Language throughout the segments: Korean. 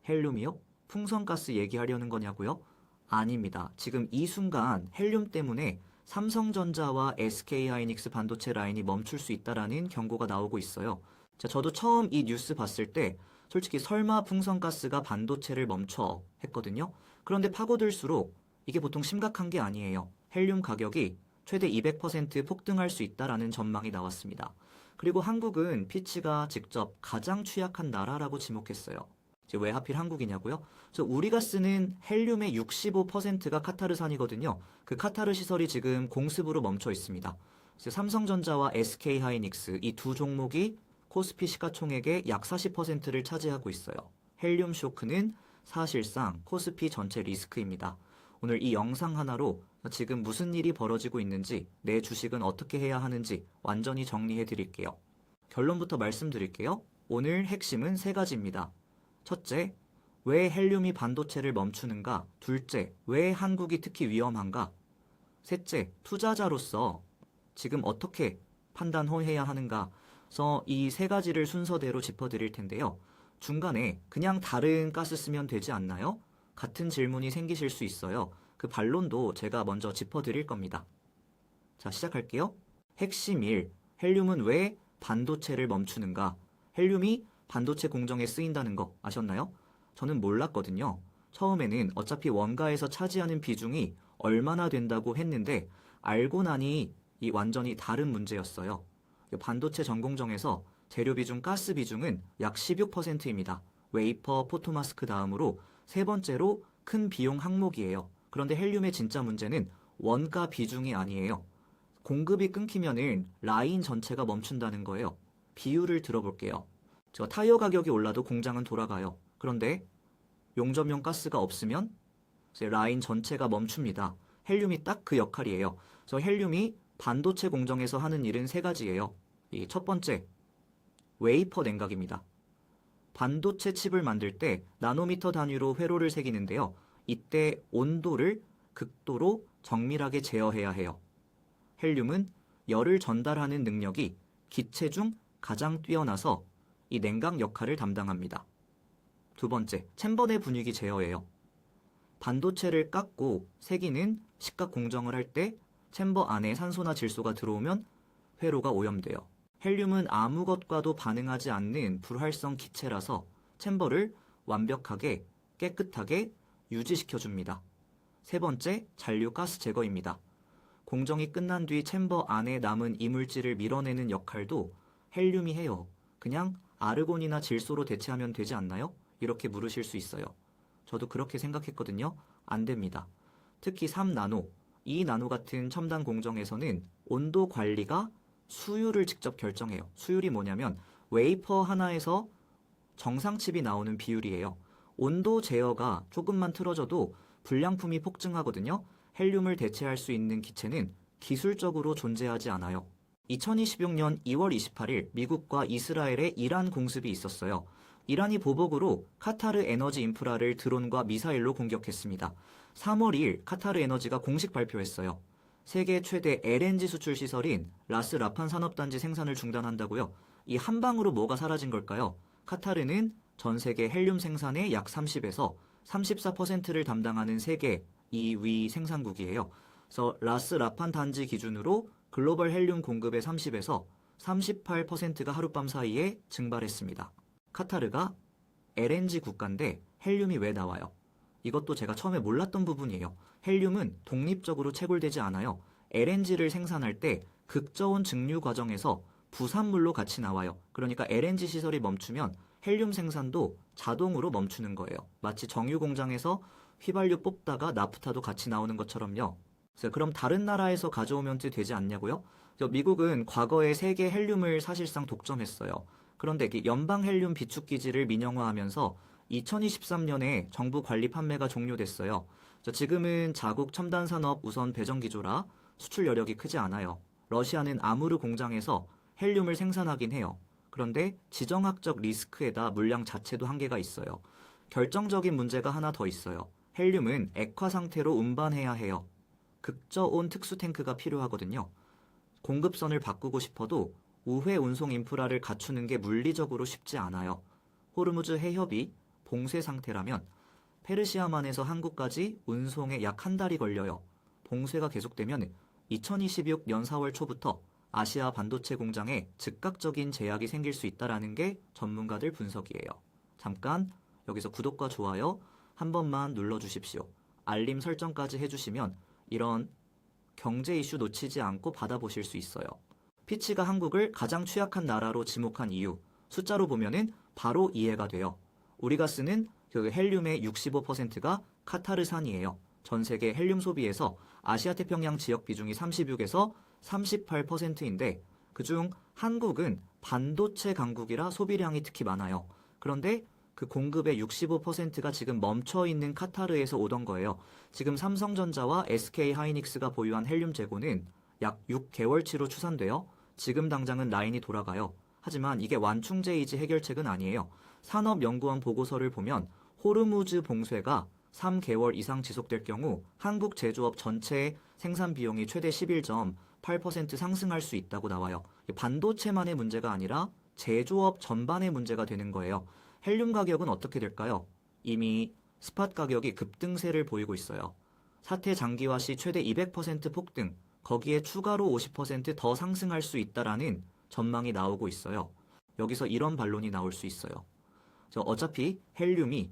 헬륨이요? 풍선가스 얘기하려는 거냐고요? 아닙니다. 지금 이 순간 헬륨 때문에 삼성전자와 SK하이닉스 반도체 라인이 멈출 수 있다라는 경고가 나오고 있어요. 자, 저도 처음 이 뉴스 봤을 때 솔직히 설마 풍선가스가 반도체를 멈춰 했거든요. 그런데 파고들수록 이게 보통 심각한 게 아니에요. 헬륨 가격이 최대 200% 폭등할 수 있다라는 전망이 나왔습니다. 그리고 한국은 피치가 직접 가장 취약한 나라라고 지목했어요. 이제 왜 하필 한국이냐고요? 그래서 우리가 쓰는 헬륨의 65%가 카타르산이거든요. 그 카타르 시설이 지금 공습으로 멈춰 있습니다. 그래서 삼성전자와 SK하이닉스 이 두 종목이 코스피 시가총액의 약 40%를 차지하고 있어요. 헬륨 쇼크는 사실상 코스피 전체 리스크입니다. 오늘 이 영상 하나로 지금 무슨 일이 벌어지고 있는지, 내 주식은 어떻게 해야 하는지 완전히 정리해 드릴게요. 결론부터 말씀드릴게요. 오늘 핵심은 세 가지입니다. 첫째, 왜 헬륨이 반도체를 멈추는가? 둘째, 왜 한국이 특히 위험한가? 셋째, 투자자로서 지금 어떻게 판단해야 하는가? 그래서 이 세 가지를 순서대로 짚어드릴 텐데요. 중간에 그냥 다른 가스 쓰면 되지 않나요? 같은 질문이 생기실 수 있어요. 그 반론도 제가 먼저 짚어드릴 겁니다. 자, 시작할게요. 핵심 1. 헬륨은 왜 반도체를 멈추는가? 헬륨이 반도체 공정에 쓰인다는 거 아셨나요? 저는 몰랐거든요. 처음에는 어차피 원가에서 차지하는 비중이 얼마나 된다고 했는데 알고 나니 이 완전히 다른 문제였어요. 반도체 전공정에서 재료 비중, 가스 비중은 약 16%입니다. 웨이퍼, 포토마스크 다음으로 세 번째로 큰 비용 항목이에요. 그런데 헬륨의 진짜 문제는 원가 비중이 아니에요. 공급이 끊기면은 라인 전체가 멈춘다는 거예요. 비유를 들어볼게요. 타이어 가격이 올라도 공장은 돌아가요. 그런데 용접용 가스가 없으면 라인 전체가 멈춥니다. 헬륨이 딱 그 역할이에요. 그래서 헬륨이 반도체 공정에서 하는 일은 세 가지예요. 이 첫 번째, 웨이퍼 냉각입니다. 반도체 칩을 만들 때 나노미터 단위로 회로를 새기는데요. 이때 온도를 극도로 정밀하게 제어해야 해요. 헬륨은 열을 전달하는 능력이 기체 중 가장 뛰어나서 이 냉각 역할을 담당합니다. 두 번째, 챔버 내 분위기 제어예요. 반도체를 깎고 새기는 식각 공정을 할 때 챔버 안에 산소나 질소가 들어오면 회로가 오염돼요. 헬륨은 아무 것과도 반응하지 않는 불활성 기체라서 챔버를 완벽하게 깨끗하게 유지시켜줍니다. 세 번째, 잔류 가스 제거입니다. 공정이 끝난 뒤 챔버 안에 남은 이물질을 밀어내는 역할도 헬륨이 해요. 그냥 아르곤이나 질소로 대체하면 되지 않나요? 이렇게 물으실 수 있어요. 저도 그렇게 생각했거든요. 안 됩니다. 특히 3나노, 2나노 같은 첨단 공정에서는 온도 관리가 수율을 직접 결정해요. 수율이 뭐냐면 웨이퍼 하나에서 정상칩이 나오는 비율이에요. 온도 제어가 조금만 틀어져도 불량품이 폭증하거든요. 헬륨을 대체할 수 있는 기체는 기술적으로 존재하지 않아요. 2026년 2월 28일 미국과 이스라엘의 이란 공습이 있었어요. 이란이 보복으로 카타르 에너지 인프라를 드론과 미사일로 공격했습니다. 3월 2일 카타르 에너지가 공식 발표했어요. 세계 최대 LNG 수출 시설인 라스 라판 산업단지 생산을 중단한다고요. 이 한 방으로 뭐가 사라진 걸까요? 카타르는 전 세계 헬륨 생산의 약 30에서 34%를 담당하는 세계 2위 생산국이에요. 그래서 라스 라판 단지 기준으로 글로벌 헬륨 공급의 30에서 38%가 하룻밤 사이에 증발했습니다. 카타르가 LNG 국가인데 헬륨이 왜 나와요? 이것도 제가 처음에 몰랐던 부분이에요. 헬륨은 독립적으로 채굴되지 않아요. LNG를 생산할 때 극저온 증류 과정에서 부산물로 같이 나와요. 그러니까 LNG 시설이 멈추면 헬륨 생산도 자동으로 멈추는 거예요. 마치 정유 공장에서 휘발유 뽑다가 나프타도 같이 나오는 것처럼요. 그럼 다른 나라에서 가져오면 되지 않냐고요? 미국은 과거에 세계 헬륨을 사실상 독점했어요. 그런데 연방 헬륨 비축 기지를 민영화하면서 2023년에 정부 관리 판매가 종료됐어요. 지금은 자국 첨단 산업 우선 배정 기조라 수출 여력이 크지 않아요. 러시아는 아무르 공장에서 헬륨을 생산하긴 해요. 그런데 지정학적 리스크에다 물량 자체도 한계가 있어요. 결정적인 문제가 하나 더 있어요. 헬륨은 액화 상태로 운반해야 해요. 극저온 특수 탱크가 필요하거든요. 공급선을 바꾸고 싶어도 우회 운송 인프라를 갖추는 게 물리적으로 쉽지 않아요. 호르무즈 해협이 봉쇄 상태라면 페르시아만에서 한국까지 운송에 약 한 달이 걸려요. 봉쇄가 계속되면 2026년 4월 초부터 아시아 반도체 공장에 즉각적인 제약이 생길 수 있다라는 게 전문가들 분석이에요. 잠깐 여기서 구독과 좋아요 한 번만 눌러주십시오. 알림 설정까지 해주시면 이런 경제 이슈 놓치지 않고 받아보실 수 있어요. 피치가 한국을 가장 취약한 나라로 지목한 이유, 숫자로 보면은 바로 이해가 돼요. 우리가 쓰는 그 헬륨의 65%가 카타르산이에요. 전 세계 헬륨 소비에서 아시아 태평양 지역 비중이 36에서 38%인데 그중 한국은 반도체 강국이라 소비량이 특히 많아요. 그런데 그 공급의 65%가 지금 멈춰있는 카타르에서 오던 거예요. 지금 삼성전자와 SK하이닉스가 보유한 헬륨 재고는 약 6개월치로 추산되어 지금 당장은 라인이 돌아가요. 하지만 이게 완충제이지 해결책은 아니에요. 산업연구원 보고서를 보면 호르무즈 봉쇄가 3개월 이상 지속될 경우 한국 제조업 전체의 생산 비용이 최대 11.8% 상승할 수 있다고 나와요. 반도체만의 문제가 아니라 제조업 전반의 문제가 되는 거예요. 헬륨 가격은 어떻게 될까요? 이미 스팟 가격이 급등세를 보이고 있어요. 사태 장기화 시 최대 200% 폭등, 거기에 추가로 50% 더 상승할 수 있다라는 전망이 나오고 있어요. 여기서 이런 반론이 나올 수 있어요. 어차피 헬륨이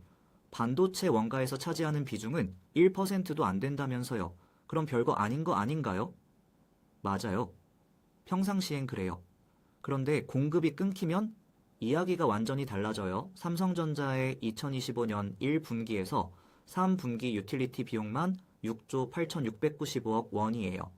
반도체 원가에서 차지하는 비중은 1%도 안 된다면서요. 그럼 별거 아닌 거 아닌가요? 맞아요. 평상시엔 그래요. 그런데 공급이 끊기면 이야기가 완전히 달라져요. 삼성전자의 2025년 1분기에서 3분기 유틸리티 비용만 6조 8,695억 원이에요.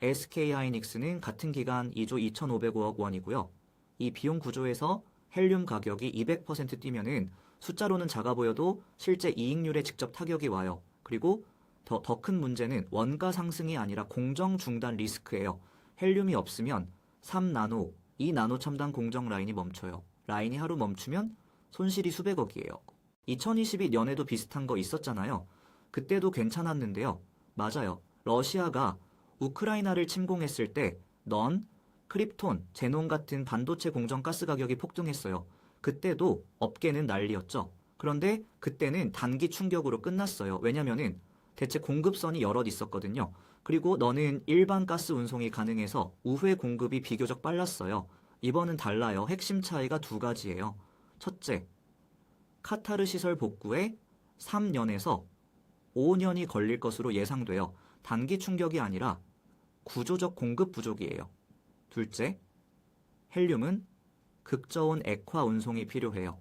SK하이닉스는 같은 기간 2조 2,505억 원이고요. 이 비용 구조에서 헬륨 가격이 200% 뛰면은 숫자로는 작아 보여도 실제 이익률에 직접 타격이 와요. 그리고 더 큰 문제는 원가 상승이 아니라 공정 중단 리스크예요. 헬륨이 없으면 3나노, 2나노 첨단 공정 라인이 멈춰요. 라인이 하루 멈추면 손실이 수백억이에요. 2022년에도 비슷한 거 있었잖아요. 그때도 괜찮았는데요. 맞아요. 러시아가 우크라이나를 침공했을 때 넌, 크립톤, 제논 같은 반도체 공정 가스 가격이 폭등했어요. 그때도 업계는 난리였죠. 그런데 그때는 단기 충격으로 끝났어요. 왜냐면은 대체 공급선이 여럿 있었거든요. 그리고 너는 일반 가스 운송이 가능해서 우회 공급이 비교적 빨랐어요. 이번은 달라요. 핵심 차이가 두 가지예요. 첫째, 카타르 시설 복구에 3년에서 5년이 걸릴 것으로 예상돼요. 단기 충격이 아니라 구조적 공급 부족이에요. 둘째, 헬륨은 극저온 액화 운송이 필요해요.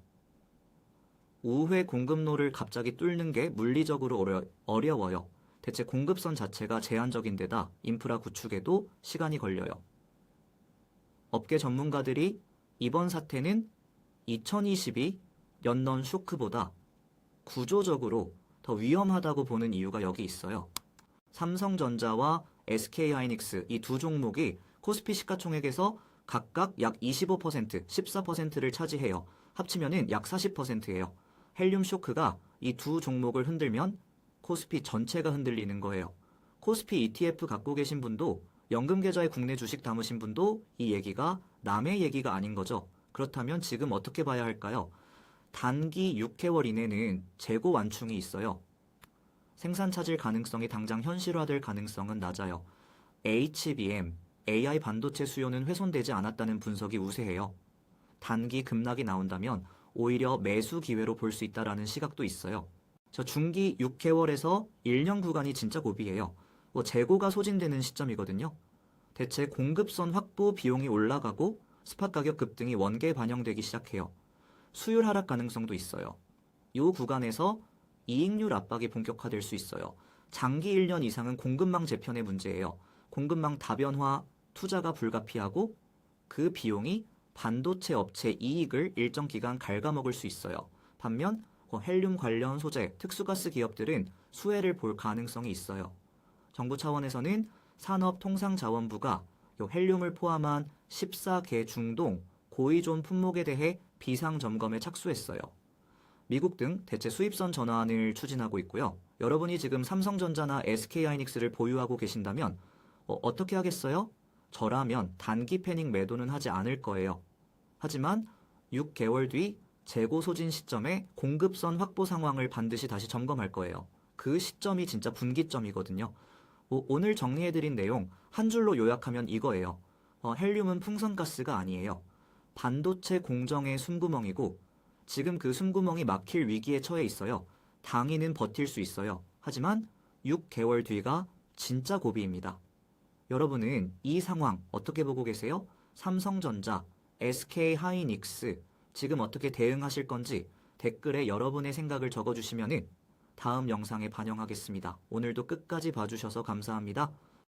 우회 공급로를 갑자기 뚫는 게 물리적으로 어려워요. 대체 공급선 자체가 제한적인 데다 인프라 구축에도 시간이 걸려요. 업계 전문가들이 이번 사태는 2022 연넌 쇼크보다 구조적으로 더 위험하다고 보는 이유가 여기 있어요. 삼성전자와 SK하이닉스 이 두 종목이 코스피 시가총액에서 각각 약 25%, 14%를 차지해요. 합치면은 약 40%예요. 헬륨 쇼크가 이 두 종목을 흔들면 코스피 전체가 흔들리는 거예요. 코스피 ETF 갖고 계신 분도 연금 계좌에 국내 주식 담으신 분도 이 얘기가 남의 얘기가 아닌 거죠. 그렇다면 지금 어떻게 봐야 할까요? 단기 6개월 이내는 재고 완충이 있어요. 생산 차질 가능성이 당장 현실화될 가능성은 낮아요. HBM, AI 반도체 수요는 훼손되지 않았다는 분석이 우세해요. 단기 급락이 나온다면 오히려 매수 기회로 볼 수 있다라는 시각도 있어요. 중기 6개월에서 1년 구간이 진짜 고비예요. 재고가 소진되는 시점이거든요. 대체 공급선 확보 비용이 올라가고 스팟 가격 급등이 원가에 반영되기 시작해요. 수율 하락 가능성도 있어요. 이 구간에서 이익률 압박이 본격화될 수 있어요. 장기 1년 이상은 공급망 재편의 문제예요. 공급망 다변화 투자가 불가피하고 그 비용이 반도체 업체 이익을 일정 기간 갉아먹을 수 있어요. 반면 헬륨 관련 소재, 특수가스 기업들은 수혜를 볼 가능성이 있어요. 정부 차원에서는 산업통상자원부가 헬륨을 포함한 14개 중동 고의존 품목에 대해 비상점검에 착수했어요. 미국 등 대체 수입선 전환을 추진하고 있고요. 여러분이 지금 삼성전자나 SK하이닉스를 보유하고 계신다면 어떻게 하겠어요? 저라면 단기 패닉 매도는 하지 않을 거예요. 하지만 6개월 뒤 재고 소진 시점에 공급선 확보 상황을 반드시 다시 점검할 거예요. 그 시점이 진짜 분기점이거든요. 오늘 정리해드린 내용 한 줄로 요약하면 이거예요. 헬륨은 풍선가스가 아니에요. 반도체 공정의 숨구멍이고 지금 그 숨구멍이 막힐 위기에 처해 있어요. 당인은 버틸 수 있어요. 하지만 6개월 뒤가 진짜 고비입니다. 여러분은 이 상황 어떻게 보고 계세요? 삼성전자, SK하이닉스 지금 어떻게 대응하실 건지 댓글에 여러분의 생각을 적어주시면 다음 영상에 반영하겠습니다. 오늘도 끝까지 봐주셔서 감사합니다.